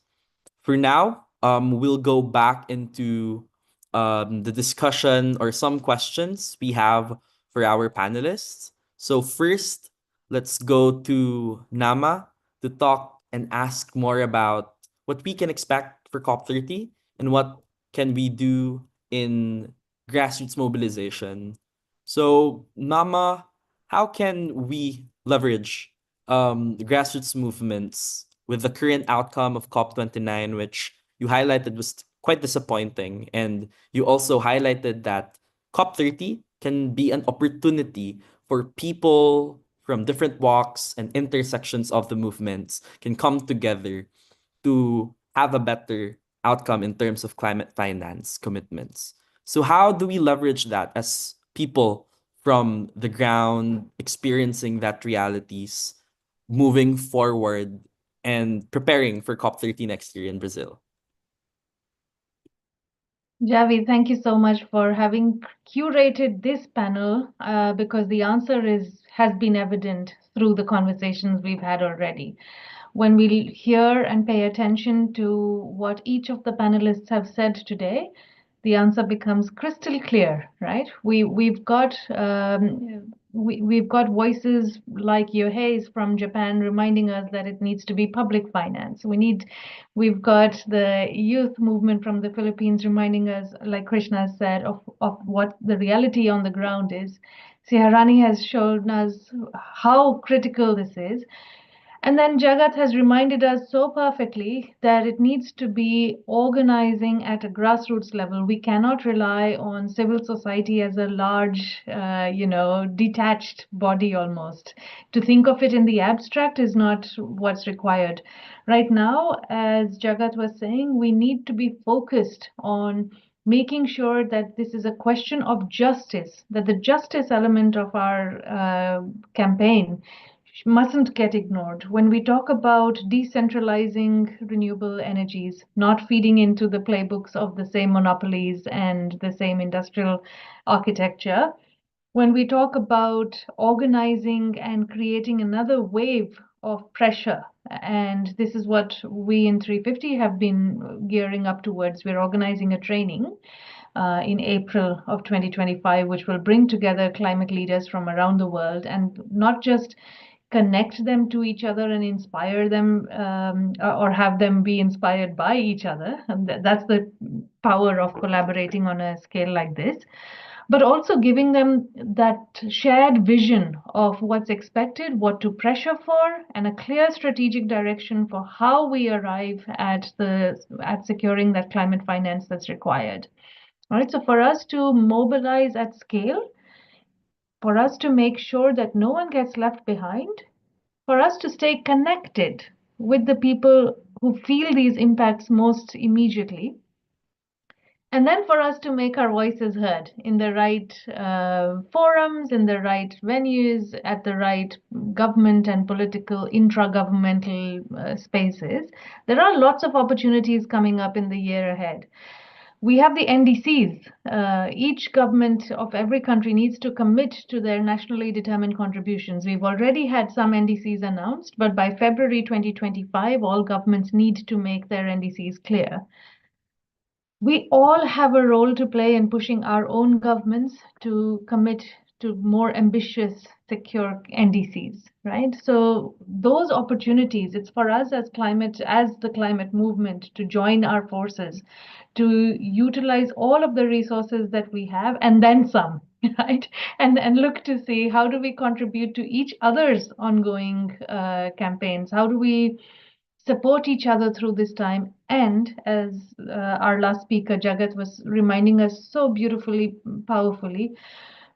For now, we'll go back into the discussion or some questions we have for our panelists. So first, let's go to Nama to talk and ask more about what we can expect for COP30 and what can we do in grassroots mobilization. So Nama, how can we leverage grassroots movements with the current outcome of COP29, which you highlighted was quite disappointing. And you also highlighted that COP30 can be an opportunity for people from different walks and intersections of the movements can come together to have a better outcome in terms of climate finance commitments. So how do we leverage that as people from the ground experiencing that realities moving forward and preparing for COP30 next year in Brazil? Javi, thank you so much for having curated this panel because the answer has been evident through the conversations we've had already. When we hear and pay attention to what each of the panelists have said today, the answer becomes crystal clear, right? We've got voices like Yohei's from Japan reminding us that it needs to be public finance. We've got the youth movement from the Philippines reminding us, like Krishna said, of what the reality on the ground is. Siharani has shown us how critical this is. And then Jagat has reminded us so perfectly that it needs to be organizing at a grassroots level. We cannot rely on civil society as a large, detached body almost. To think of it in the abstract is not what's required. Right now, as Jagat was saying, we need to be focused on making sure that this is a question of justice, that the justice element of our campaign mustn't get ignored. When we talk about decentralizing renewable energies, not feeding into the playbooks of the same monopolies and the same industrial architecture, when we talk about organizing and creating another wave of pressure, and this is what we in 350 have been gearing up towards, we're organizing a training in April of 2025, which will bring together climate leaders from around the world and not just connect them to each other and inspire them or have them be inspired by each other. And that's the power of collaborating on a scale like this, but also giving them that shared vision of what's expected, what to pressure for, and a clear strategic direction for how we arrive at securing that climate finance that's required. All right, so for us to mobilize at scale, for us to make sure that no one gets left behind, for us to stay connected with the people who feel these impacts most immediately, and then for us to make our voices heard in the right forums, in the right venues, at the right government and political intra-governmental spaces. There are lots of opportunities coming up in the year ahead. We have the NDCs. Each government of every country needs to commit to their nationally determined contributions. We've already had some NDCs announced, but by February 2025, all governments need to make their NDCs clear. We all have a role to play in pushing our own governments to commit to more ambitious secure NDCs, right? So those opportunities, it's for us as the climate movement to join our forces, to utilize all of the resources that we have and then some, right? And look to see how do we contribute to each other's ongoing campaigns? How do we support each other through this time? And as our last speaker, Jagat, was reminding us so beautifully, powerfully,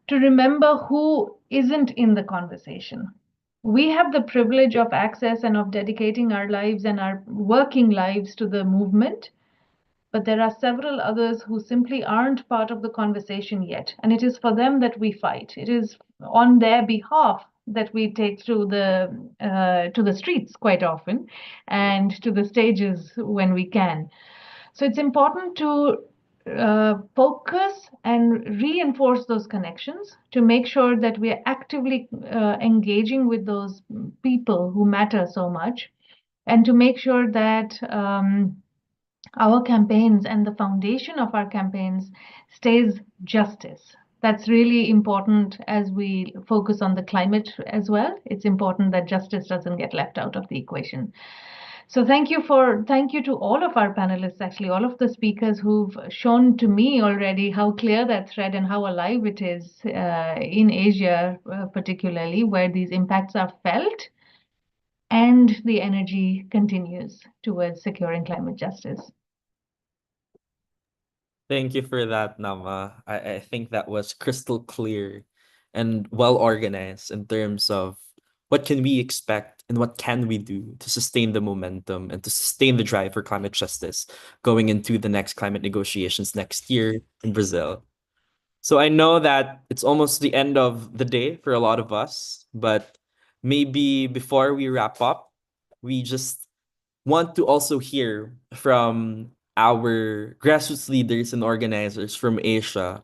to remember who isn't in the conversation. We have the privilege of access and of dedicating our lives and our working lives to the movement, but there are several others who simply aren't part of the conversation yet. And it is for them that we fight. It is on their behalf that we take to the streets quite often and to the stages when we can. So it's important to focus and reinforce those connections to make sure that we are actively engaging with those people who matter so much, and to make sure that our campaigns and the foundation of our campaigns stays justice. That's really important as we focus on the climate as well. It's important that justice doesn't get left out of the equation. So thank you to all of our panelists, actually, all of the speakers who've shown to me already how clear that thread and how alive it is in Asia, particularly, where these impacts are felt and the energy continues towards securing climate justice. Thank you for that, Nama. I think that was crystal clear and well organized in terms of what can we expect and what can we do to sustain the momentum and to sustain the drive for climate justice going into the next climate negotiations next year in Brazil. So I know that it's almost the end of the day for a lot of us, but maybe before we wrap up, we just want to also hear from our grassroots leaders and organizers from Asia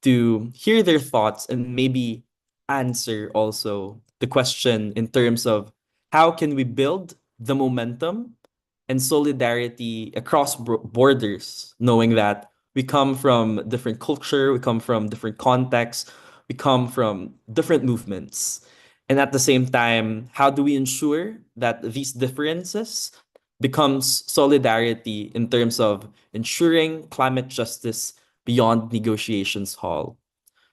to hear their thoughts and maybe answer also the question in terms of how can we build the momentum and solidarity across borders, knowing that we come from different culture, we come from different contexts, we come from different movements. And at the same time, how do we ensure that these differences becomes solidarity in terms of ensuring climate justice beyond negotiations hall?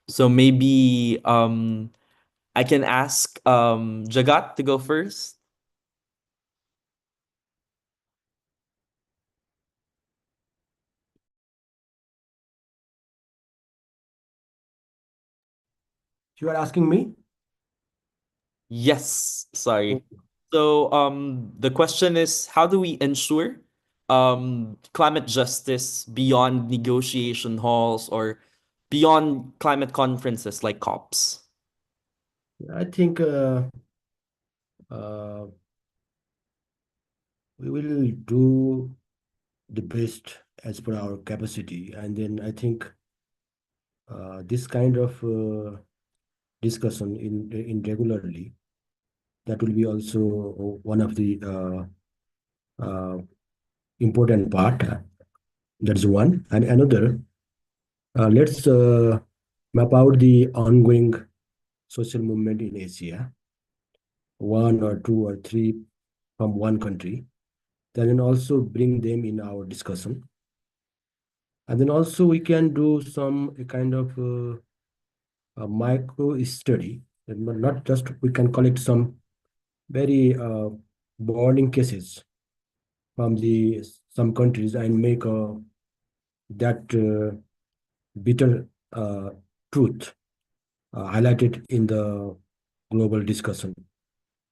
So maybe I can ask Jagat to go first. You are asking me? Yes, sorry. So the question is, how do we ensure climate justice beyond negotiation halls or beyond climate conferences like COPs? I think uh, we will do the best as per our capacity, and then I think this kind of discussion in regularly, that will be also one of the important part. That's one. And another, let's map out the ongoing social movement in Asia, one or two or three from one country, then also bring them in our discussion. And then also we can do some kind of a micro study, and not just we can collect some very burning cases from the some countries and make that bitter truth highlighted in the global discussion.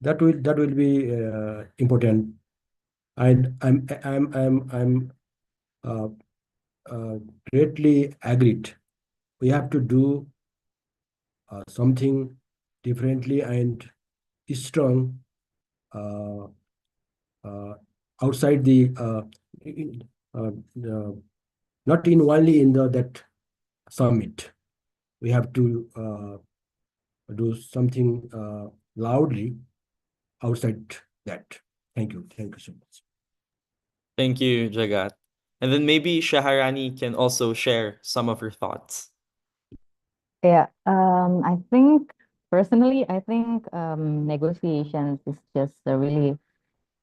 That will be important, and I'm uh, uh, greatly agreed. We have to do something differently and strong uh, uh, outside the in, uh, uh, not in only in the that summit. We have to do something loudly outside that. Thank you so much. Thank you, Jagat. And then maybe Shaharani can also share some of her thoughts. Yeah, I think personally, I think negotiations is just a really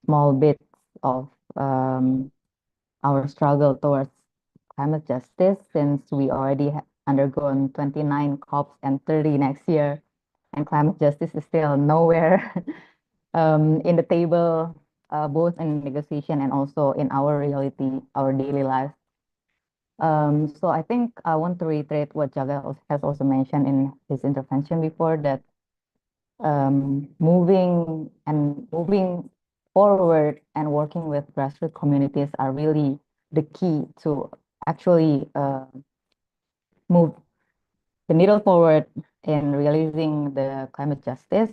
small bit of our struggle towards climate justice, since we already undergone 29 COPs and 30 next year, and climate justice is still nowhere in the table, both in negotiation and also in our reality, our daily life. So I think I want to reiterate what Jaga has also mentioned in his intervention before, that moving forward and working with grassroots communities are really the key to actually move the needle forward in realizing the climate justice.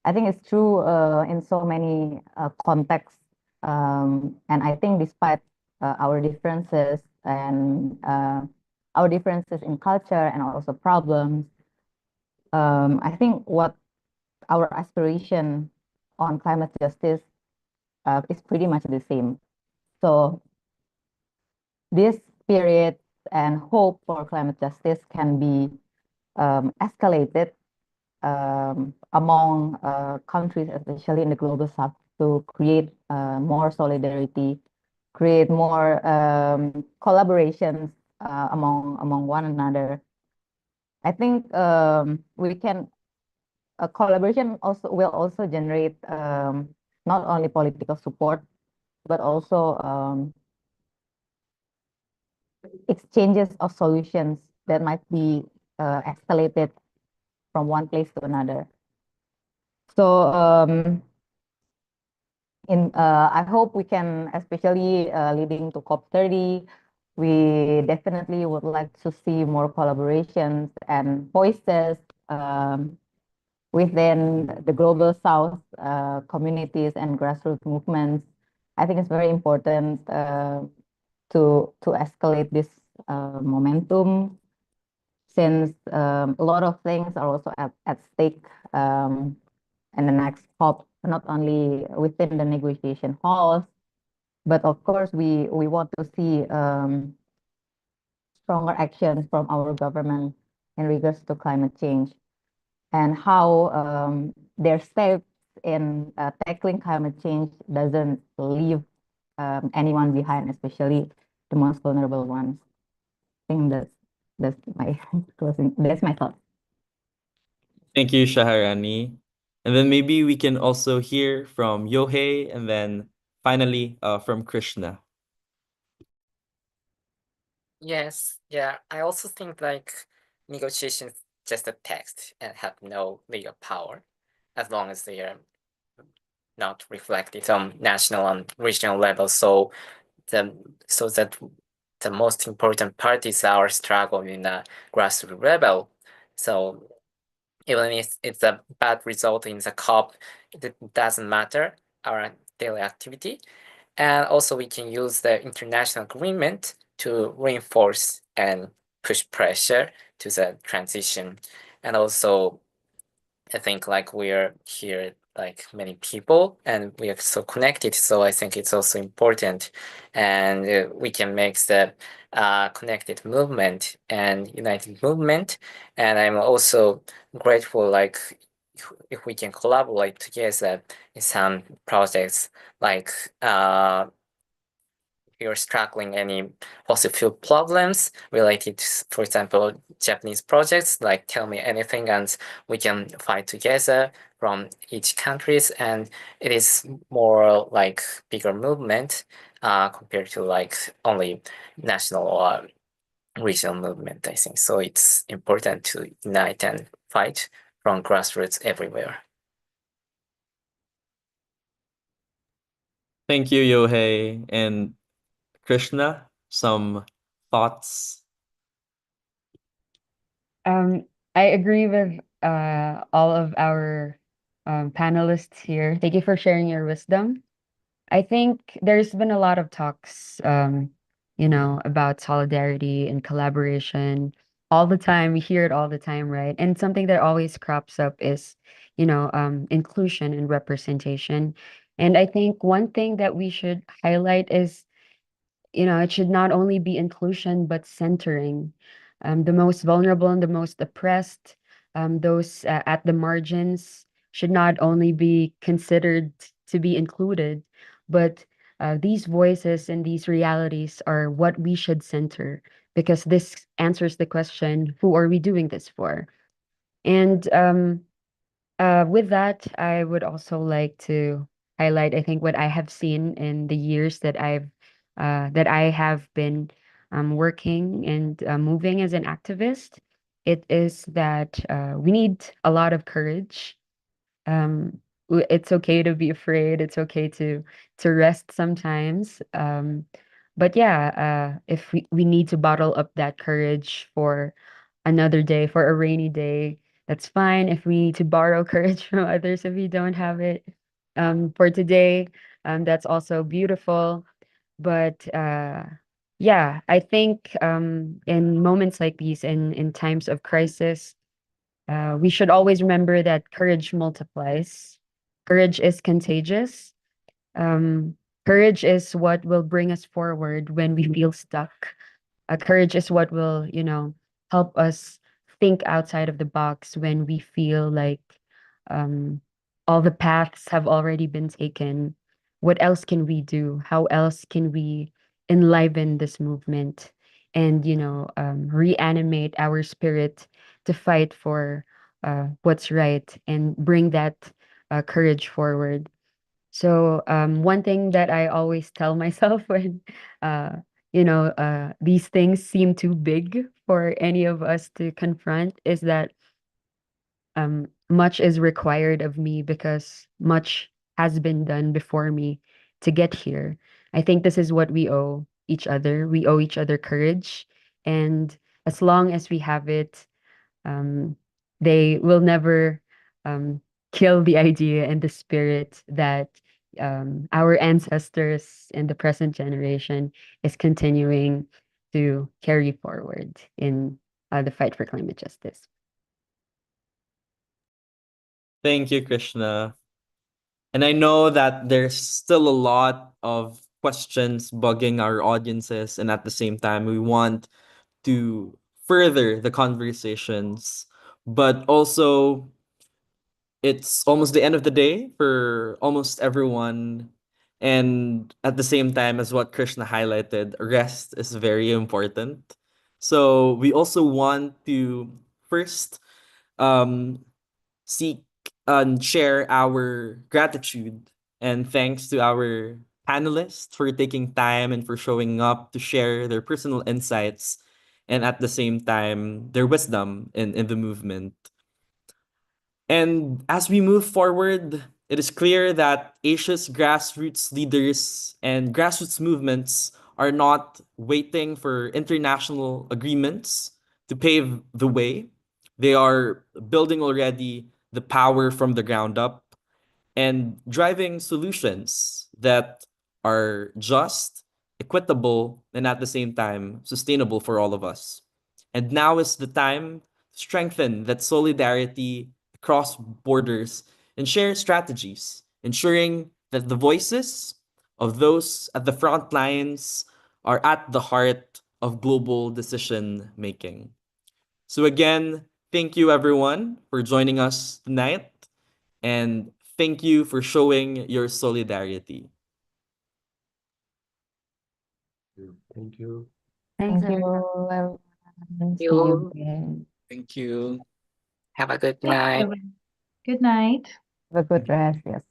I think it's true in so many contexts, and I think despite our differences and our differences in culture and also problems, I think what our aspiration on climate justice is pretty much the same. So this period and hope for climate justice can be escalated among countries, especially in the global south, to create more solidarity, create more collaborations among one another. I think we can collaboration also will also generate not only political support, but also exchanges of solutions that might be escalated from one place to another. So I hope we can, especially leading to COP30, we definitely would like to see more collaborations and voices within the global South communities and grassroots movements. I think it's very important to escalate this momentum, since a lot of things are also at stake in the next COP, not only within the negotiation halls, but of course we want to see stronger actions from our government in regards to climate change, and how their steps in tackling climate change doesn't leave anyone behind, especially the most vulnerable ones. I think that's my closing. That's my thought. Thank you, Shaharani. And then maybe we can also hear from Yohei and then finally from Krishna. Yes, yeah. I also think like negotiations just a text and have no legal power, as long as they are not reflected on national and regional level. So that the most important part is our struggle in the grassroots level. So even if it's a bad result in the COP, it doesn't matter our daily activity. And also we can use the international agreement to reinforce and push pressure to the transition. And also I think like we're here like many people and we are so connected. So I think it's also important, and we can make the connected movement and united movement. And I'm also grateful like if we can collaborate together in some projects like you're struggling any fossil fuel problems related to, for example, Japanese projects, like tell me anything and we can fight together from each countries. And it is more like bigger movement compared to like only national or regional movement, I think. So it's important to unite and fight from grassroots everywhere. Thank you, Yohei. And Krishna, some thoughts? I agree with all of our panelists here. Thank you for sharing your wisdom. I think there's been a lot of talks, about solidarity and collaboration all the time. We hear it all the time, right? And something that always crops up is, inclusion and representation. And I think one thing that we should highlight is, it should not only be inclusion, but centering the most vulnerable and the most oppressed, those at the margins should not only be considered to be included, but these voices and these realities are what we should center, because this answers the question, who are we doing this for? And with that, I would also like to highlight, I think, what I have seen in the years that I have been working and moving as an activist. It is that we need a lot of courage. It's okay to be afraid. It's okay to rest sometimes. But yeah, if we need to bottle up that courage for another day, for a rainy day, that's fine. If we need to borrow courage from others if we don't have it, for today, that's also beautiful. But yeah, I think in moments like these, in times of crisis, we should always remember that courage multiplies. Courage is contagious. Um, Courage is what will bring us forward when we feel stuck. Courage is what will, help us think outside of the box when we feel like um, all the paths have already been taken. What else can we do? How else can we enliven this movement and, reanimate our spirit to fight for what's right and bring that courage forward? So one thing that I always tell myself when these things seem too big for any of us to confront is that much is required of me because much has been done before me to get here. I think this is what we owe each other. We owe each other courage. And as long as we have it, um, they will never kill the idea and the spirit that our ancestors in the present generation is continuing to carry forward in the fight for climate justice. Thank you, Krishna. And I know that there's still a lot of questions bugging our audiences, and at the same time, we want to further the conversations, but also it's almost the end of the day for almost everyone. And at the same time, as what Krishna highlighted, rest is very important. So we also want to first um, seek and share our gratitude and thanks to our panelists for taking time and for showing up to share their personal insights and at the same time their wisdom in the movement. And as we move forward, it is clear that Asia's grassroots leaders and grassroots movements are not waiting for international agreements to pave the way. They are building already the power from the ground up and driving solutions that are just, equitable, and at the same time sustainable for all of us. And now is the time to strengthen that solidarity across borders and share strategies, ensuring that the voices of those at the front lines are at the heart of global decision making. So, again, thank you everyone for joining us tonight. And thank you for showing your solidarity. Thank you. Thanks, Thank you, everyone. everyone. See you You. again. Thank you. Have a good Thank you, night. everyone. Good night. Have a good rest. Yes.